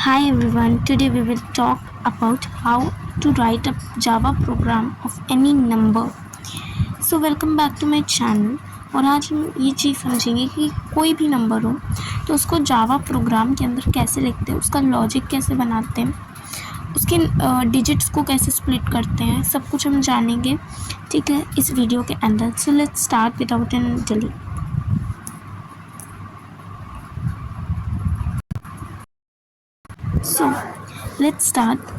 Hi everyone, today we will talk about how to write a Java program of any number. So welcome back to my channel। और आज हम ये चीज़ समझेंगे कि कोई भी नंबर हो तो उसको जावा प्रोग्राम के अंदर कैसे लिखते हैं, उसका लॉजिक कैसे बनाते हैं, उसके डिजिट्स को कैसे स्प्लिट करते हैं, सब कुछ हम जानेंगे, ठीक है, इस वीडियो के अंदर। सो let's start without any delay. So let's start.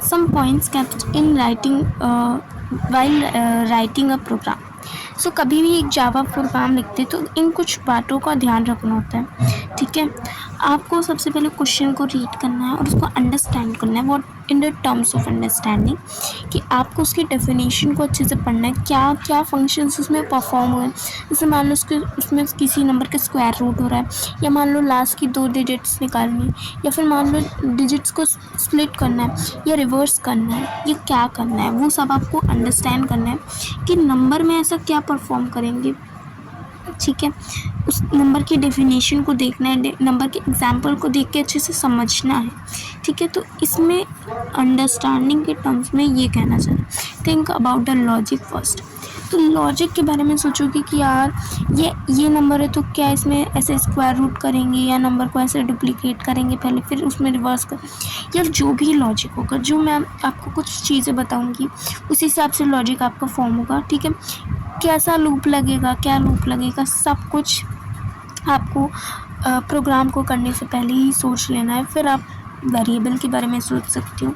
Some points kept in writing while writing a program. So कभी भी एक जावा प्रोग्राम लिखते तो इन कुछ बातों का ध्यान रखना होता है, ठीक है। आपको सबसे पहले क्वेश्चन को रीड करना है और उसको अंडरस्टैंड करना है, what in the terms of understanding, कि आपको उसकी डेफिनेशन को अच्छे से पढ़ना है, क्या क्या फंक्शंस उसमें परफॉर्म हुए। जैसे मान लो उसमें किसी नंबर का स्क्वायर रूट हो रहा है, या मान लो लास्ट की 2 डिजिट्स निकालनी, या फिर मान लो डिजिट्स को स्प्लिट करना है या रिवर्स करना है, ये क्या करना है, वो सब आपको अंडरस्टैंड करना है कि नंबर में ऐसा क्या परफॉर्म करेंगे, ठीक है। उस नंबर की डेफिनेशन को देखना है, नंबर के एग्जाम्पल को देख के अच्छे से समझना है, ठीक है। तो इसमें अंडरस्टैंडिंग के टर्म्स में ये कहना चाहिए, think about the logic first. तो लॉजिक के बारे में सोचोगे कि यार ये नंबर है तो क्या इसमें ऐसे स्क्वायर रूट करेंगे या नंबर को ऐसे डुप्लीकेट करेंगे पहले, फिर उसमें रिवर्स कर, या जो भी लॉजिक होगा, जो मैं आपको कुछ चीज़ें बताऊंगी उस हिसाब से लॉजिक आपका फॉर्म होगा, ठीक है। कैसा लूप लगेगा, क्या लूप लगेगा, सब कुछ आपको प्रोग्राम को करने से पहले ही सोच लेना है। फिर आप वेरिएबल के बारे में सोच सकते हो,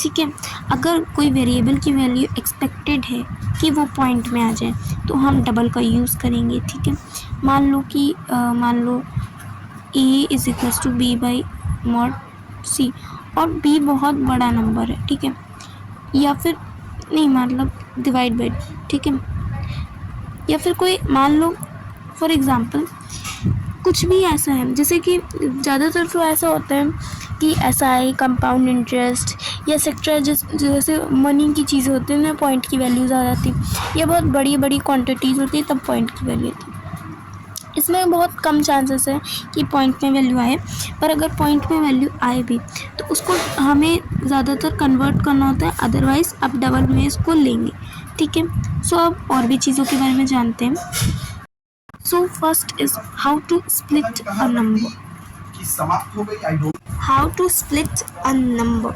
ठीक है। अगर कोई वेरिएबल की वैल्यू एक्सपेक्टेड है कि वो पॉइंट में आ जाए तो हम डबल का यूज़ करेंगे, ठीक है। मान लो a is equals to b by mod c, और b बहुत बड़ा नंबर है, ठीक है, या फिर नहीं मतलब डिवाइड बाई, ठीक है। या फिर कोई मान लो फॉर एग्ज़ाम्पल कुछ भी ऐसा है, जैसे कि ज़्यादातर तो ऐसा होता है कि SI, कंपाउंड इंटरेस्ट या सेक्टर, जैसे मनी की चीज़ें होती हैं ना, पॉइंट की वैल्यूज़ आ जाती है, या बहुत बड़ी बड़ी क्वांटिटीज़ होती है तब पॉइंट की वैल्यू आती है। इसमें बहुत कम चांसेस है कि पॉइंट में वैल्यू आए, पर अगर पॉइंट में वैल्यू आए भी तो उसको हमें ज़्यादातर कन्वर्ट करना होता है, अदरवाइज़ आप डबल में इसको लेंगे, ठीक है। सो अब और भी चीज़ों के बारे में जानते हैं। So first is how to split a number. How to split a number.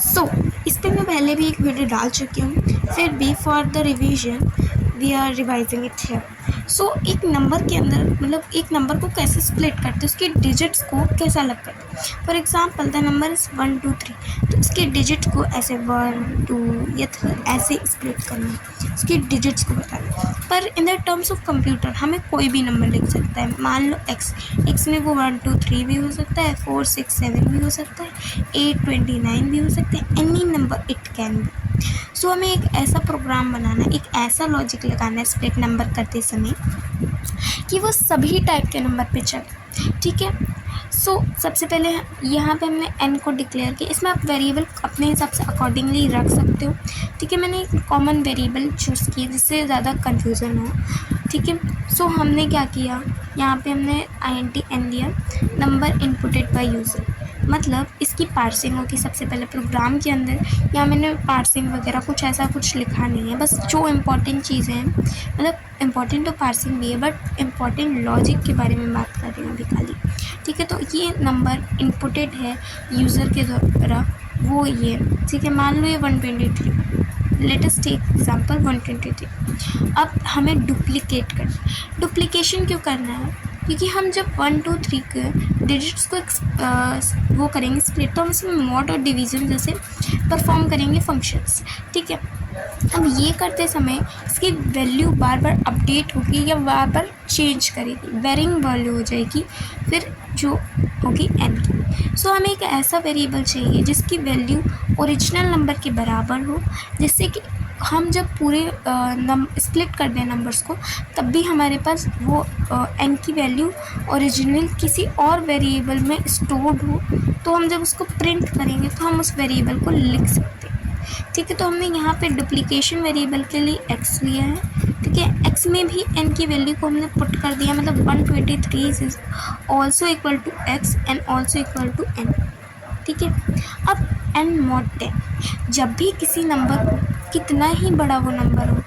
So इस पर मैं पहले भी एक वीडियो डाल चुकी हूँ, फिर भी for the revision we are revising it here. So एक नंबर के अंदर मतलब एक नंबर को कैसे स्प्लिट करते हैं, उसके डिजिट्स को कैसे अलग करते हैं। For example the number is 1 2 3, तो उसके डिजिट्स को ऐसे 1 2 या 3 ऐसे स्प्लिट करना, उसके डिजिट्स को बताना। पर in the terms of computer हमें कोई भी नंबर लिख सकता है। मान लो एक्स में वो 1 2 3 भी हो सकता है, 4 6 7 भी हो सकता है, 8 29 भी हो सकते हैं, any number it can be. So हमें एक ऐसा प्रोग्राम बनाना है, एक ऐसा लॉजिक लगाना है स्प्लिट नंबर करते समय कि वो सभी टाइप के नंबर पे चले, ठीक है। सो सबसे पहले यहाँ पे हमने n को डिक्लेयर किया, इसमें आप वेरिएबल अपने हिसाब से अकॉर्डिंगली रख सकते हो, ठीक है। मैंने एक कॉमन वेरिएबल चूज़ किया जिससे ज़्यादा कन्फ्यूज़न हो, ठीक है। सो हमने क्या किया, यहाँ पे हमने int n दिया, नंबर इनपुटेड बाय यूज़र, मतलब इसकी पार्सिंग होगी सबसे पहले प्रोग्राम के अंदर। यहाँ मैंने पार्सिंग वगैरह कुछ ऐसा कुछ लिखा नहीं है, बस जो इम्पोर्टेंट चीज़ें हैं, मतलब इम्पोर्टेंट तो पार्सिंग भी है बट इम्पोर्टेंट लॉजिक के बारे में बात कर रही हूँ अभी खाली, ठीक है। तो ये नंबर इनपुटेड है यूज़र के द्वारा, वो ये, ठीक है। मान लो ये 123, लेट अस टेक एग्जांपल 123। अब हमें डुप्लीकेट करना, डुप्लीकेशन क्यों करना है, क्योंकि हम जब 1 2 3 के डिजिट्स को वो करेंगे स्प्लिट, तो हम इसमें मॉड और डिवीज़न जैसे परफॉर्म करेंगे फंक्शंस, ठीक है। अब ये करते समय इसकी वैल्यू बार बार अपडेट होगी या बार बार चेंज करेगी, वेरिंग वैल्यू हो जाएगी, फिर जो होगी n की। सो हमें एक ऐसा वेरिएबल चाहिए जिसकी वैल्यू ओरिजिनल नंबर के बराबर हो, जिससे कि हम जब पूरे स्प्लिट कर दें नंबर्स को, तब भी हमारे पास वो n की वैल्यू ओरिजिनल किसी और वेरिएबल में स्टोर्ड हो, तो हम जब उसको प्रिंट करेंगे तो हम उस वेरिएबल को लिख सकते हैं, ठीक है। तो हमने यहाँ पे डुप्लीकेशन वेरिएबल के लिए x लिया है, ठीक है। x में भी n की वैल्यू को हमने पुट कर दिया, मतलब 123 is also equal to x and also equal to n, ठीक है। अब n mod 10, जब भी किसी नंबर को, कितना ही बड़ा वो नंबर हो,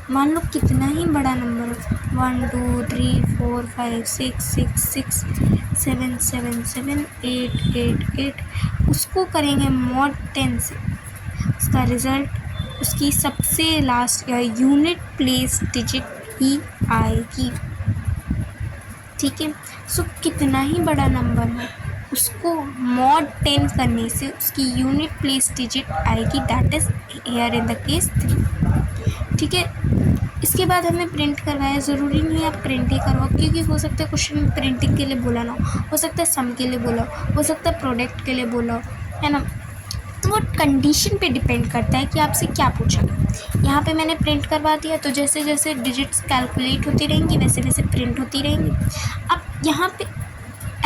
मान लो कितना ही बड़ा नंबर हो, 1 2 3 4 5 6 6 6 7 7 7 8 8 8, उसको करेंगे mod 10 से, उसका रिज़ल्ट, उसकी सबसे लास्ट या यूनिट प्लेस डिजिट ही आएगी, ठीक है। सो कितना ही बड़ा नंबर हो, उसको mod 10 करने से उसकी यूनिट प्लेस डिजिट आएगी, that is here in the case 3, ठीक है। इसके बाद हमें प्रिंट करवाया, ज़रूरी नहीं है आप प्रिंट ही करवाओ, क्योंकि हो सकता है क्वेश्चन में प्रिंटिंग के लिए बोला ना हो सकता है सम के लिए बोला हो सकता है प्रोडक्ट के लिए बोला है ना। तो वो कंडीशन पे डिपेंड करता है कि आपसे क्या पूछा गया। यहाँ पे मैंने प्रिंट करवा दिया, तो जैसे जैसे डिजिट्स कैलकुलेट होती रहेंगी वैसे वैसे प्रिंट होती रहेंगी। अब यहाँ पे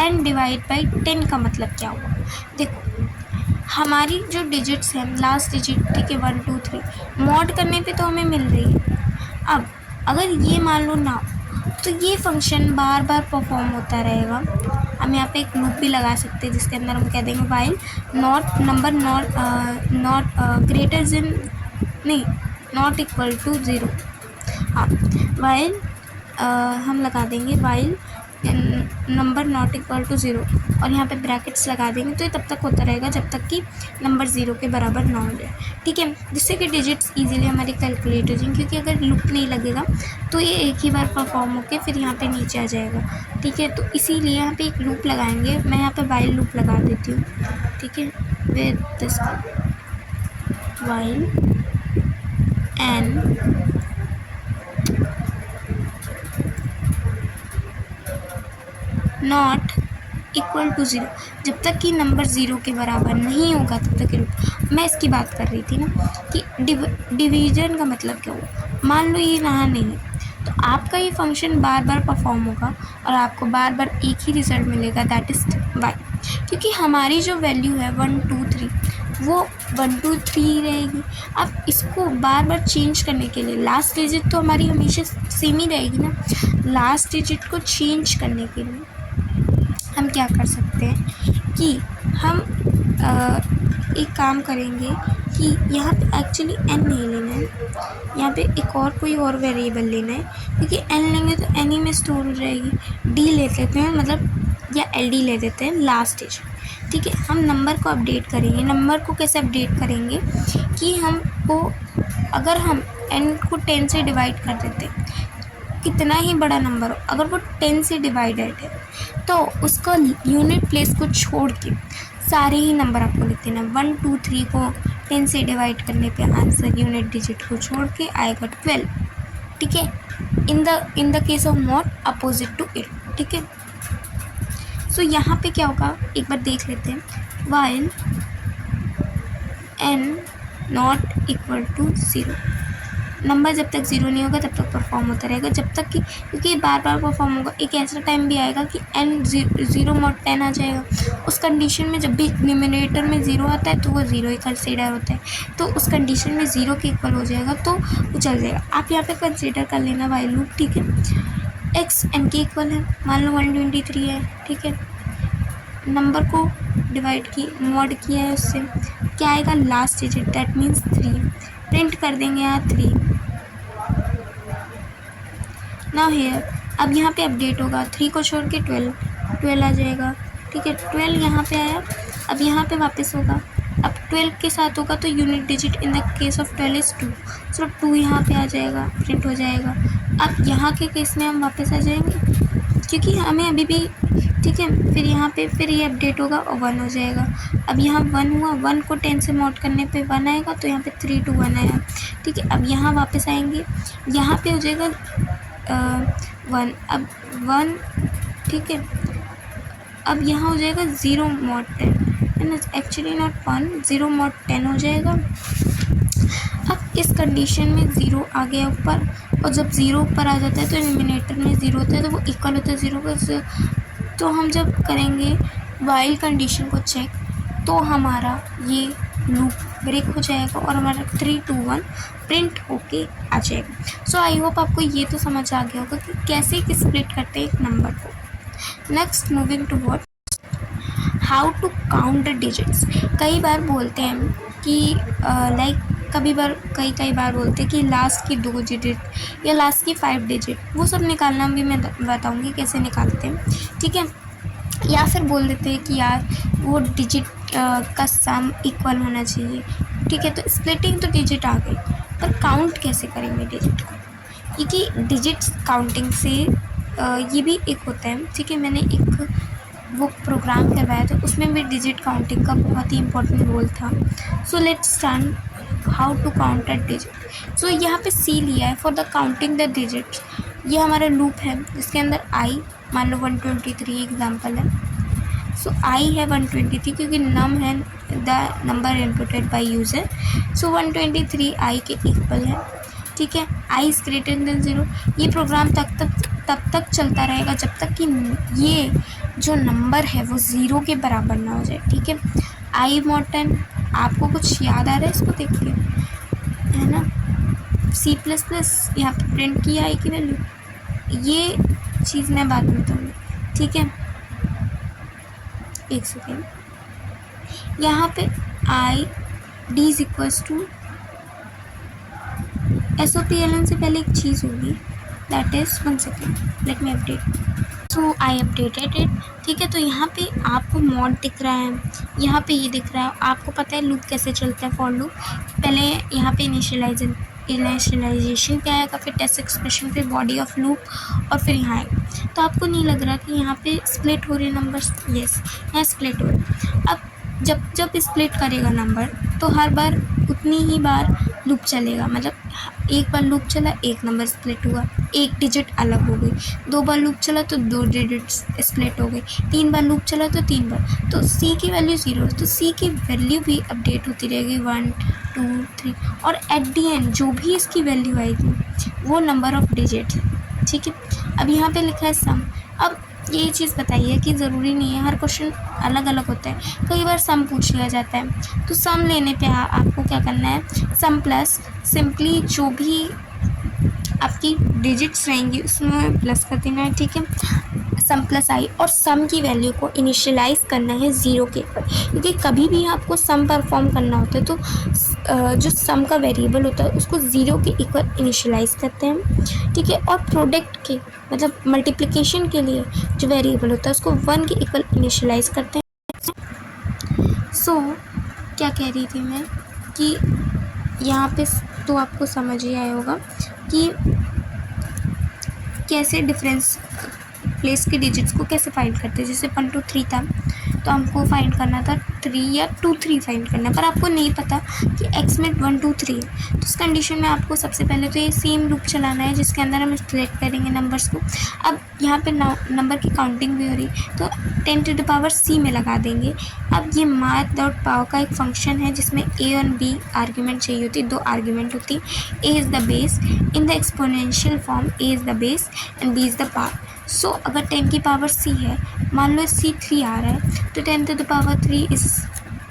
n डिवाइड बाई 10 का मतलब क्या हुआ, देखो हमारी जो डिजिट्स हैं, लास्ट डिजिट, ठीक है 1 2 3, मॉड करने पे तो हमें मिल रही है। अब अगर ये मान लो ना, तो ये फंक्शन बार बार परफॉर्म होता रहेगा। हम यहाँ पे एक लूप भी लगा सकते हैं, जिसके अंदर हम कह देंगे while not number not greater than, नहीं नॉट इक्वल टू 0, हाँ वाइल हम लगा देंगे while number not equal to 0, और यहाँ पे ब्रैकेट्स लगा देंगे। तो ये तब तक होता रहेगा जब तक कि नंबर 0 के बराबर ना हो जाए, ठीक है, जिससे कि डिजिट्स इजीली हमारी कैलकुलेट हो जाएंगे। क्योंकि अगर लूप नहीं लगेगा तो ये एक ही बार परफॉर्म होकर फिर यहाँ पे नीचे आ जाएगा, ठीक है। तो इसीलिए यहाँ पे एक लूप लगाएंगे, मैं यहाँ पे वाइल लूप लगा देती हूँ, ठीक है, with this while n not equal to 0, जब तक कि नंबर 0 के बराबर नहीं होगा तब तक लूप। मैं इसकी बात कर रही थी ना कि डिवीजन का मतलब क्या हुआ, मान लो ये यहाँ नहीं है, तो आपका ये फंक्शन बार बार परफॉर्म होगा और आपको बार बार एक ही रिजल्ट मिलेगा, दैट इज वाई। क्योंकि हमारी जो वैल्यू है 1 2 3 वो 1 2 3 रहेगी। अब इसको बार बार चेंज करने के लिए, लास्ट डिजिट तो हमारी हमेशा सेम ही रहेगी ना, लास्ट डिजिट को चेंज करने के लिए हम क्या कर सकते हैं कि हम एक काम करेंगे कि यहाँ पे एक्चुअली n नहीं लेना है, यहाँ पे एक और कोई और वेरिएबल लेना है, क्योंकि n लेंगे तो n ही में स्टोर हो जाएगी। d ले लेते हैं, मतलब या ld ले देते हैं लास्ट डिजिट, ठीक है। हम नंबर को अपडेट करेंगे, नंबर को कैसे अपडेट करेंगे कि हमको, अगर हम n को 10 से डिवाइड कर देते हैं, कितना ही बड़ा नंबर हो, अगर वो 10 से डिवाइडेड है तो उसका यूनिट प्लेस को छोड़ के सारे ही नंबर आपको लिख देना। 1 2 3 को 10 से डिवाइड करने पे आंसर यूनिट डिजिट को छोड़ के आएगा 12, ठीक है, in the case of mod opposite to it, ठीक है। सो यहाँ पे क्या होगा एक बार देख लेते हैं, while n not equal to 0, number जब तक 0 नहीं होगा तब तक परफॉर्म होता रहेगा, जब तक कि, क्योंकि बार बार परफॉर्म होगा। एक ऐसा टाइम भी आएगा कि n 0 mod 10 आ जाएगा। उस कंडीशन में जब भी न्यूमरेटर में 0 आता है तो वो 0 ही कंसीडर होता है, तो उस कंडीशन में 0 के इक्वल हो जाएगा तो वो चल जाएगा। आप यहाँ पे कंसीडर कर लेना वाइल लूप, ठीक है। x n के इक्वल है, मान लो 123 है, ठीक है, नंबर को डिवाइड की मॉड किया है, उससे क्या आएगा last digit, that means 3, print कर देंगे यहाँ 3। नाउ हियर, अब यहाँ पे अपडेट होगा, 3 को छोड़ के 12 आ जाएगा, ठीक है, 12 यहाँ पे आया। अब यहाँ पे वापस होगा, अब 12 के साथ होगा तो unit digit in the case of 12 is 2, सो 2 यहाँ पे आ जाएगा, प्रिंट हो जाएगा। अब यहाँ के केस में हम वापस आ जाएंगे क्योंकि हमें अभी भी, ठीक है, फिर यहाँ पे फिर ये अपडेट होगा और 1 हो जाएगा। अब यहाँ 1 हुआ, 1 को 10 से मॉड करने पे 1 आएगा, तो यहाँ पे 3 2 1 आया, ठीक है। अब यहाँ वापस आएंगे, यहाँ पे हो जाएगा 1, अब 1, ठीक है, अब यहाँ हो जाएगा 0 mod 10, and actually not 1, 0 mod 10 हो जाएगा। अब इस कंडीशन में 0 आ गया ऊपर, और जब 0 ऊपर आ जाता है तो न्यूमरेटर में 0 होता है तो वो इक्वल होता है 0 का। तो हम जब करेंगे वाइल कंडीशन को चेक, तो हमारा ये लूप ब्रेक हो जाएगा और हमारा 3 2 1 प्रिंट होके आ जाएगा। सो आई होप आपको ये तो समझ आ गया होगा कि कैसे स्प्लिट करते हैं एक नंबर को। Next moving to what, how to count the digits. कई बार बोलते हैं कि कई बार बोलते हैं कि लास्ट की 2 डिजिट या लास्ट की 5 डिजिट, वो सब निकालना भी मैं बताऊँगी कैसे निकालते हैं, ठीक है। या फिर बोल देते हैं कि यार वो डिजिट का सम इक्वल होना चाहिए, ठीक है। तो स्प्लिटिंग तो डिजिट आ गई, पर काउंट कैसे करेंगे डिजिट को, क्योंकि डिजिट्स काउंटिंग से ये भी एक होता है, ठीक है। मैंने एक वो प्रोग्राम करवाया था, उसमें भी डिजिट काउंटिंग का बहुत ही इंपॉर्टेंट रोल था। So let's start how to count a digit. So यहाँ पे सी लिया है for the counting the digits. ये हमारा लूप है जिसके अंदर आई, मान लो 123 एग्जाम्पल है। सो आई है 123 क्योंकि नम है the number inputted by user. So 123 I के इक्वल है, ठीक है। I is greater than 0। ये प्रोग्राम तब तक चलता रहेगा जब तक कि ये जो नंबर है वो 0 के बराबर ना हो जाए, ठीक है। आई मोर 10, आपको कुछ याद आ रहा है इसको देख के, है ना। C++ यहाँ पे प्रिंट किया आई की वैल्यू, ये चीज़ मैं बाद में बताऊँगी, ठीक है। एक सेकेंड, यहाँ पे I D is equals to SOPLN से पहले एक चीज़ होगी, that is 1 second, let me update. So I updated it, ठीक है। तो यहाँ पे आपको मॉड दिख रहा है, यहाँ पे ये दिख रहा है, आपको पता है लूप कैसे चलता है, फॉर लूप। पहले यहाँ पे इनिशियलाइजेशन क्या आएगा, फिर टेस्ट एक्सप्रेशन, फिर बॉडी ऑफ लूप, और फिर यहाँ आएगा। तो आपको नहीं लग रहा कि यहाँ पे स्प्लिट हो रहे नंबर्स, यस यहाँ स्प्लिट हो रहे। अब जब स्प्लिट करेगा नंबर तो हर बार उतनी ही बार लूप चलेगा, मतलब एक बार लूप चला, एक नंबर स्प्लिट हुआ, एक डिजिट अलग हो गई। 2 बार लूप चला तो 2 डिजिट्स स्प्लिट हो गई। 3 बार लूप चला तो 3 बार। तो सी की वैल्यू 0, तो सी की वैल्यू भी अपडेट होती रहेगी 1 2 3, और एट दी एंड जो भी इसकी वैल्यू आएगी वो नंबर ऑफ डिजिट है, ठीक है। अब यहाँ पे लिखा है सम। अब ये चीज़ बताइए कि ज़रूरी नहीं है, हर क्वेश्चन अलग अलग होता है, कई बार सम पूछ लिया जाता है। तो सम लेने पे आपको क्या करना है, सम प्लस सिंपली जो भी आपकी डिजिट्स रहेंगी उसमें प्लस कर देना है, ठीक है। सम प्लस आई, और सम की वैल्यू को इनिशियलाइज करना है 0 के ऊपर, क्योंकि कभी भी आपको सम परफॉर्म करना होता है तो जो सम का वेरिएबल होता है उसको 0 के इक्वल इनिशियलाइज करते हैं, ठीक है। और प्रोडक्ट के मतलब मल्टीप्लिकेशन के लिए जो वेरिएबल होता है उसको 1 के इक्वल इनिशियलाइज करते हैं। सो क्या कह रही थी मैं कि यहाँ पे तो आपको समझ ही आया होगा कि कैसे डिफरेंस प्लेस के डिजिट्स को कैसे फाइंड करते हैं। जैसे 1 2 3 था तो हमको फाइंड करना था 3 या 2 3 फाइंड करना, पर आपको नहीं पता कि एक्स में 1 2 3 है। तो उस कंडीशन में आपको सबसे पहले तो ये सेम लूप चलाना है जिसके अंदर हम सिलेक्ट करेंगे नंबर्स को। अब यहाँ पे नंबर की काउंटिंग भी हो रही तो 10 टू द पावर c में लगा देंगे। अब ये math डॉट पावर का एक फंक्शन है जिसमें a और b आर्ग्यूमेंट चाहिए होती है, 2 आर्ग्यूमेंट होती है। a is the base in the exponential form, a is the base and b is the power. So अगर 10 की पावर c है, मान लो c 3 आ रहा है तो 10 टू द पावर 3 इज़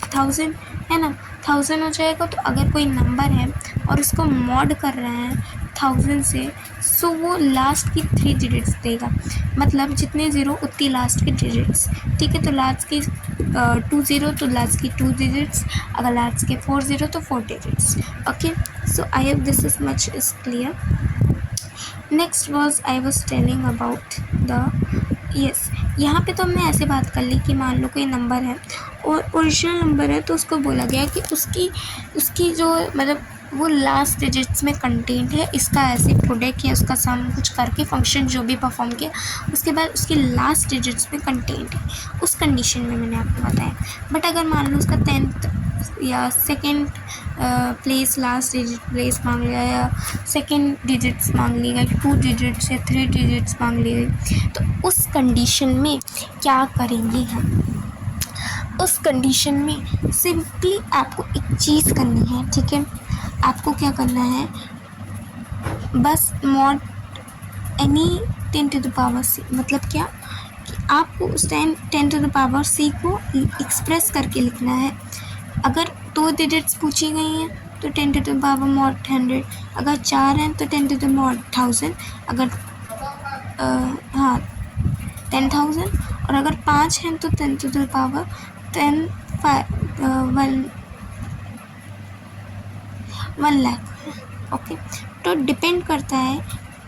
1000, है ना। 1000 हो जाएगा। तो अगर कोई नंबर है और उसको मॉड कर रहे हैं 1000 से, सो वो लास्ट की 3 डिजिट्स देगा, मतलब जितने ज़ीरो उतनी लास्ट की डिजिट्स, ठीक है। तो लास्ट की 2 ज़ीरो तो लास्ट की 2 डिजिट्स, अगर लास्ट के 4 ज़ीरो तो 4 digits. Okay, so I hope this is much is clear. Next was I was telling about the yes. यहाँ पे तो हमने ऐसे बात कर ली कि मान लो कोई नंबर है और ओरिजिनल नंबर है तो उसको बोला गया कि उसकी जो मतलब वो लास्ट डिजिट्स में कंटेंट है, इसका ऐसे प्रोडक्ट या उसका सम कुछ करके फंक्शन जो भी परफॉर्म किया उसके बाद उसकी लास्ट डिजिट्स में कंटेंट है, उस कंडीशन में मैंने आपको बताया। बट अगर मान लो उसका 10th या second place last digit place मांग लिया या सेकेंड डिजिट्स मांग ली गई, 2 डिजिट्स या 3 डिजिट्स मांग ली गई, तो उस कंडीशन में क्या करेंगे हम? उस कंडीशन में सिंपली आपको एक चीज़ करनी है, ठीक है। आपको क्या करना है, बस mod any 10 to the power c, मतलब क्या कि आपको उस 10 टू द पावर c को एक्सप्रेस करके लिखना है। अगर 2 डिजिट्स पूछी गई हैं तो 10 टू द पावर मॉड 100, अगर 4 हैं तो 10 टू द मॉड 1000, अगर 10,000, और अगर 5 हैं तो 10 to the power 10 1 lakh. Okay, तो डिपेंड करता है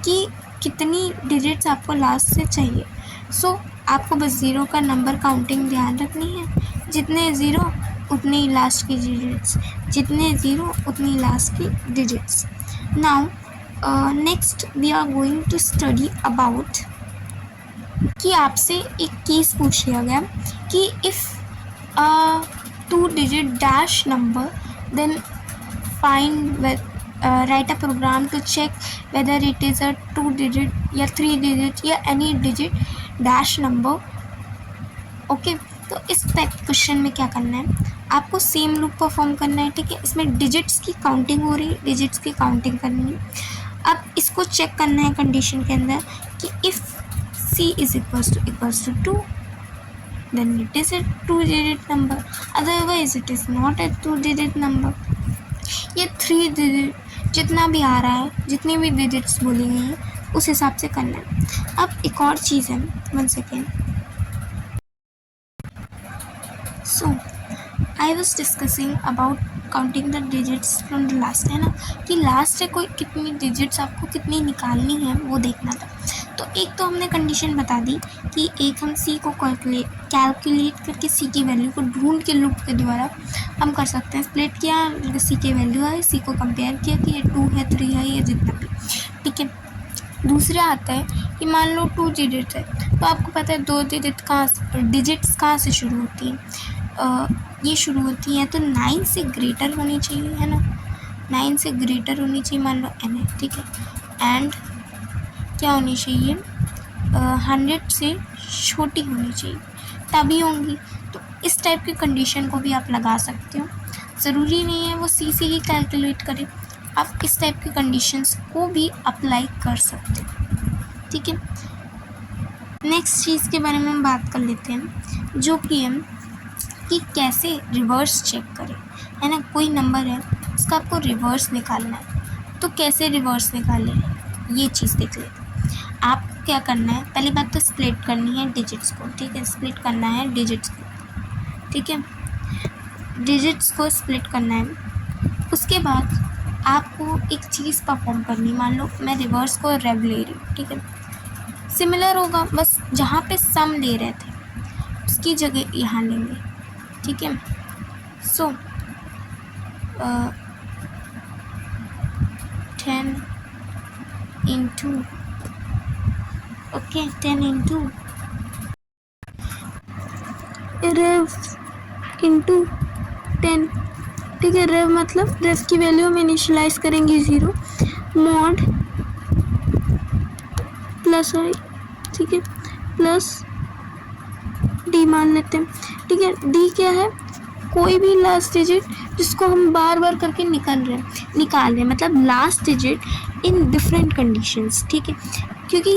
कि कितनी डिजिट्स आपको लास्ट से चाहिए। सो आपको बस ज़ीरो का नंबर काउंटिंग ध्यान रखनी है, जितने ज़ीरो उतनी लास्ट की डिजिट्स, जितने ज़ीरो उतनी लास्ट की digits. Now next we are going to study about कि आपसे एक केस पूछ लिया गया कि if 2 digit dash number, then write a program to check whether it is a 2 digit या 3 digit या any digit dash number। Okay, तो इस टाइप क्वेश्चन में क्या करना है, आपको सेम लूप परफॉर्म करना है। ठीक है, इसमें डिजिट्स की काउंटिंग हो रही है, डिजिट्स की काउंटिंग करनी है। अब इसको चेक करना है कंडीशन के अंदर कि if c is equals to 2, then it is a 2-digit number, otherwise it is not a 2-digit number। ये 3 digit जितना भी आ रहा है, जितनी भी डिजिट्स बोली गई हैं उस हिसाब से करना है। अब एक और चीज़ है, 1 second. So I was discussing about counting the digits from the last, है ना, कि लास्ट से कोई कितनी डिजिट्स आपको कितनी निकालनी है वो देखना था। तो एक तो हमने कंडीशन बता दी कि एक हम सी को कैलकुलेट करके सी की वैल्यू को ढूंढ के लूप के द्वारा हम कर सकते हैं। स्प्लिट किया, सी की वैल्यू है, सी को कंपेयर किया कि ये 2 है 3 है या जितना भी। ठीक है, दूसरा आता है कि मान लो 2 डिजिट है, तो आपको पता है 2 डिजिट्स कहाँ से शुरू होती हैं, ये शुरू होती हैं तो 9 से ग्रेटर होनी चाहिए, है ना, 9 से ग्रेटर होनी चाहिए, मान लो n है। ठीक है, एंड क्या होनी चाहिए, 100 से छोटी होनी चाहिए, तभी होंगी। तो इस टाइप की कंडीशन को भी आप लगा सकते हो, ज़रूरी नहीं है वो सी से ही कैलकुलेट करें, आप इस टाइप की कंडीशंस को भी अप्लाई कर सकते हो। ठीक है, नेक्स्ट चीज़ के बारे में हम बात कर लेते हैं, जो कि है कि कैसे रिवर्स चेक करें, है ना। कोई नंबर है उसका आपको रिवर्स निकालना है, तो कैसे रिवर्स निकालें ये चीज़ देख लेते हैं। आपको क्या करना है, पहली बात तो स्प्लिट करनी है डिजिट्स को। ठीक है, स्प्लिट करना है डिजिट्स को। ठीक है, डिजिट्स को स्प्लिट करना है। उसके बाद आपको एक चीज़ परफॉर्म करनी, मान लो मैं रिवर्स को रेव ले रही हूँ। ठीक है, सिमिलर होगा, बस जहाँ पे सम ले रहे थे उसकी जगह यहाँ लेंगे। ठीक है, so 10 into, okay, 10 into rev into 10। ठीक है, रेव मतलब रेव की वैल्यू हम इनिशियलाइज करेंगे 0 मॉड प्लस आई। ठीक है, प्लस डी मान लेते हैं। ठीक है, डी क्या है, कोई भी लास्ट डिजिट जिसको हम बार बार करके निकाल रहे हैं, मतलब last digit in different conditions. ठीक है, क्योंकि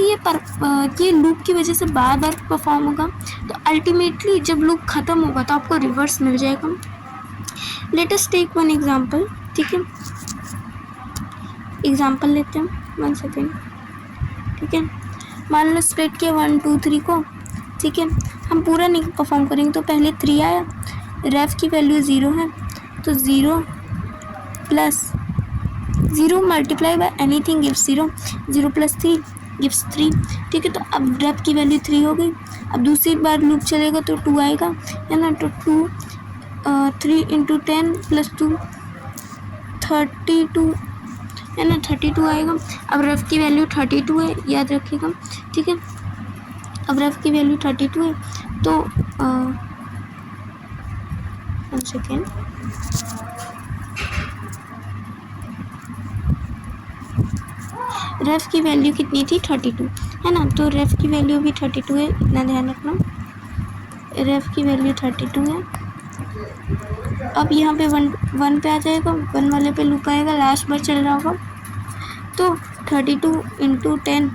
ये लूप की वजह से बार बार परफॉर्म होगा, तो अल्टीमेटली जब लूप ख़त्म होगा तो आपको रिवर्स मिल जाएगा। Let us take one example. ठीक है, एग्जांपल लेते हैं, 1 सेकेंड। ठीक है, मान लो स्प्लिट किया 1 2 3 को। ठीक है, हम पूरा नहीं परफॉर्म करेंगे, तो पहले 3 आया, रेफ की वैल्यू 0 है, तो 0 plus 0 multiply by anything gives 0, 0 plus 3 gives 3। ठीक है, तो अब रेफ की वैल्यू 3 हो गई। अब दूसरी बार लूप चलेगा तो 2 आएगा, है ना, तो 3 इंटू 10 प्लस 2 32, है ना, 32 आएगा। अब रेफ की वैल्यू 32 है, याद रखिएगा। ठीक है, अब रेफ की वैल्यू 32 है, तो 1 सेकेंड, रेफ की वैल्यू कितनी थी, 32, है ना, तो रेफ की वैल्यू भी 32 है, इतना ध्यान रखना, रेफ की वैल्यू 32 है। अब यहाँ पे 1 पे आ जाएगा, 1 वाले पे लूप आएगा, लास्ट बार चल रहा होगा, तो 32 इंटू 10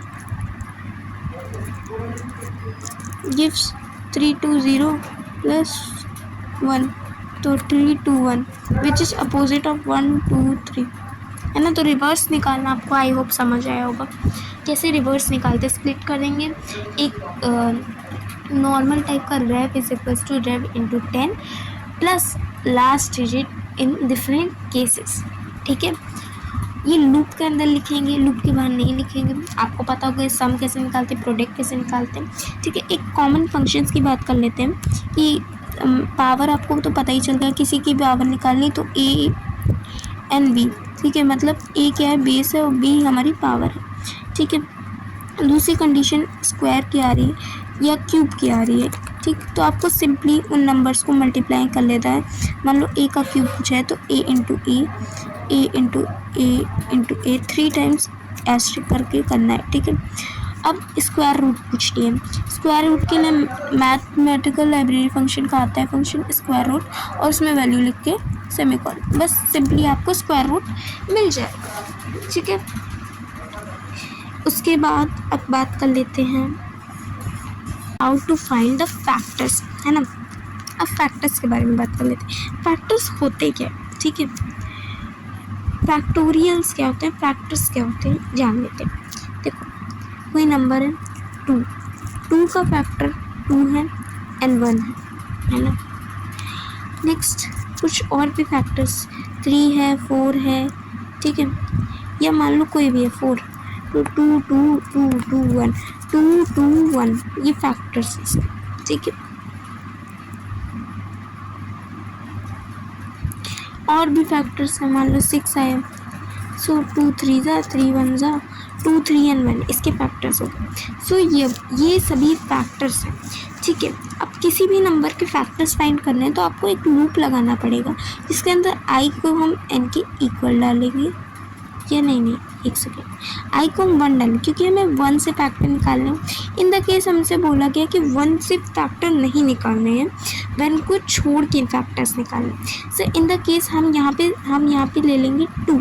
गिव्स 320 प्लस 1, तो 321 विच इज़ अपोजिट ऑफ 1 2 3, है ना। तो रिवर्स निकालना आपको आई होप समझ आया होगा। कैसे रिवर्स निकालते, स्प्लिट करेंगे, एक नॉर्मल टाइप का rev is equals to rev into 10 plus last digit in different cases. ठीक है, ये लूप के अंदर लिखेंगे, लूप के बाहर नहीं लिखेंगे। आपको पता होगा सम कैसे निकालते हैं, प्रोडक्ट कैसे निकालते हैं। ठीक है, एक कॉमन फंक्शंस की बात कर लेते हैं कि पावर आपको तो पता ही चल गया, किसी की पावर निकालनी तो ए एन बी। ठीक है, मतलब ए क्या है, बेस है, और बी हमारी पावर है। ठीक है, दूसरी कंडीशन स्क्वायर की आ रही है या क्यूब की आ रही है। ठीक, तो आपको सिंपली उन नंबर्स को मल्टीप्लाई कर लेता है। मान लो ए का क्यूब पूछा है तो ए इंटू ए 3 टाइम्स एस्ट्रिक करके करना है। ठीक है, अब स्क्वायर रूट पूछती है। स्क्वायर रूट के लिए मैथमेटिकल लाइब्रेरी फंक्शन का आता है फंक्शन स्क्वायर रूट, और उसमें वैल्यू लिख के सेमीकोलन, बस सिंपली आपको स्क्वायर रूट मिल जाएगा। ठीक है, उसके बाद अब बात कर लेते हैं how to find the factors, है ना। अब फैक्टर्स के बारे में बात कर लेते हैं। फैक्टर्स होते क्या है, ठीक है, फैक्टोरियल्स क्या होते हैं, फैक्टर्स क्या होते हैं, जान लेते हैं। देखो, कोई नंबर है 2 का फैक्टर 2 है एंड 1 है ना। नेक्स्ट कुछ और भी फैक्टर्स 3 है, 4 है। ठीक है, या मान लो कोई भी है 4, तो 2 2 2 2 1 2 2 1, ये फैक्टर्स है। ठीक है, और भी फैक्टर्स हैं, मान लो 6 आए, सो 2 3 जा 3 1 जा 2 3 एंड 1, इसके फैक्टर्स हो गए। सो ये सभी फैक्टर्स हैं। ठीक है, अब किसी भी नंबर के फैक्टर्स फाइंड करने हैं तो आपको एक लूप लगाना पड़ेगा, जिसके अंदर आई को हम एन के इक्वल डालेंगे, या नहीं एक सेकेंड, आई को हम 1 डालें, क्योंकि हमें 1 से फैक्टर निकालने हैं। इन द केस हमसे बोला गया कि 1 से फैक्टर नहीं निकालने हैं, 1 को छोड़ के फैक्टर्स निकालने। सो इन द केस हम यहाँ पे ले लेंगे 2।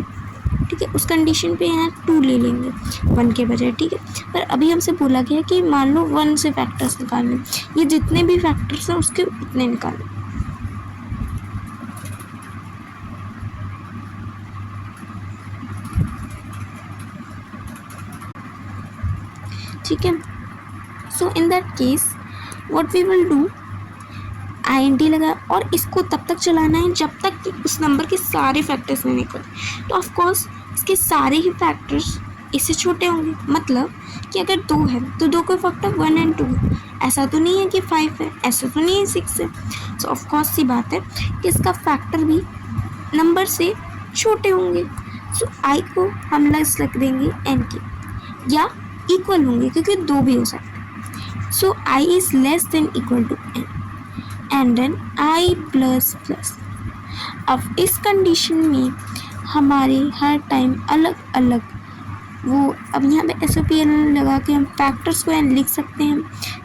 ठीक है, उस कंडीशन पे यहाँ 2 ले लेंगे 1 के बजाय। ठीक है, पर अभी हमसे बोला गया कि मान लो 1 से फैक्टर्स निकालने, ये जितने भी फैक्टर्स हैं उसके उतने निकालें। ठीक है, so in that case what we will do, INT लगा, और इसको तब तक चलाना है जब तक कि उस नंबर के सारे फैक्टर्स नहीं निकले। तो ऑफ कोर्स इसके सारे ही फैक्टर्स इससे छोटे होंगे, मतलब कि अगर 2 है तो 2 का फैक्टर 1 एंड 2 है। ऐसा तो नहीं है कि 5 है, ऐसा तो नहीं है 6 है। सो ऑफ कोर्स सी बात है कि इसका फैक्टर भी नंबर से छोटे होंगे। सो आई को हम रख देंगे n की, या इक्वल होंगे, क्योंकि 2 भी हो सकते हैं। So I is less than equal to n and then I plus plus. अब इस कंडीशन में हमारे हर टाइम अलग अलग वो, अब यहाँ पे SOPL लगा के हम फैक्टर्स को लिख सकते हैं।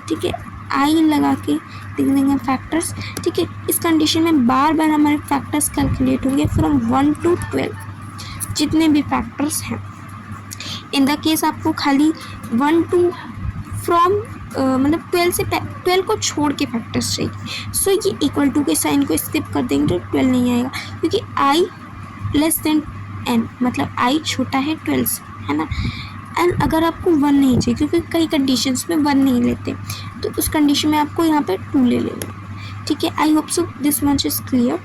ठीक है, आई लगा के लिख देंगे फैक्टर्स। ठीक है, इस कंडीशन में बार बार हमारे फैक्टर्स कैलकुलेट होंगे फ्रॉम 1 to 12, जितने भी फैक्टर्स हैं। इन द केस आपको खाली 1 to फ्रॉम मतलब 12 को छोड़ के फैक्टर्स चाहिए। सो ये इक्वल टू के साइन को स्किप कर देंगे तो 12 नहीं आएगा, क्योंकि आई लेस देन n, मतलब आई छोटा है 12 से, है ना। एंड अगर आपको 1 नहीं चाहिए, क्योंकि कई कंडीशंस में 1 नहीं लेते, तो उस कंडीशन में आपको यहाँ पे 2 ले लेना। ठीक है, I hope so this much is clear.